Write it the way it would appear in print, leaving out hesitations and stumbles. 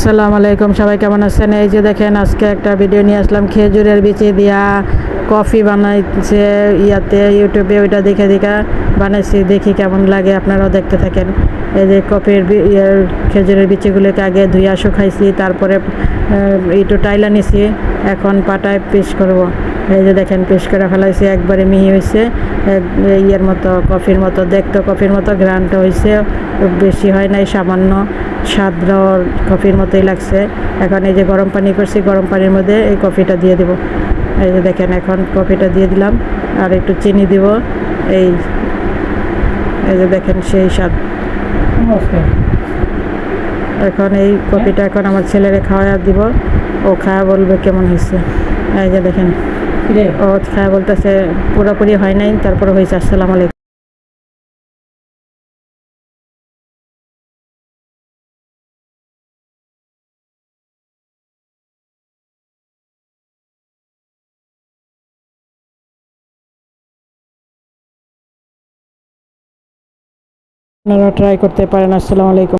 আসসালামু আলাইকুম, সবাই কেমন আছেন? এই যে দেখেন, আজকে একটা ভিডিও নিয়ে আসলাম খেজুরের বিচি দিয়া কফি বানাইছে ইয়াতে ইউটিউবে, ওইটা দেখে দেখে বানাইছি, দেখি কেমন লাগে, আপনারাও দেখতে থাকেন। এই যে কফির খেজুরের বিচিগুলোকে আগে ধুইয়া শুকাইছি, তারপরে একটু টাইলা নিছি, এখন পাটায় পেস্ট করব। এই যে দেখেন, পেস্ট করে ফেলাইছি, একবারে মিহি হয়েছে, ইয়ের মতো, কফির মতো দেখতে, কফির মতো গ্রানটা হয়েছে, বেশি হয় নাই, সামান্য স্বাদটাও কফির মতোই লাগছে। এখন এই যে গরম পানি করছি, গরম পানির মধ্যে এই কফিটা দিয়ে দেব। এই যে দেখেন, এখন কফিটা দিয়ে দিলাম, আর একটু চিনি দিব। এই এই যে দেখেন, সেই স্বাদ। এখন এই কফিটা এখন আমার ছেলেরে খাওয়া দিব, ও খাওয়া বলবে কেমন হয়েছে। এই যে দেখেন, ও খাওয়া বলতেছে পুরোপুরি হয় নাই, তারপরে হয়েছে। আসসালামু আলাইকুম। আপনারা ট্রাই করতে পারেন। আসসালামু আলাইকুম।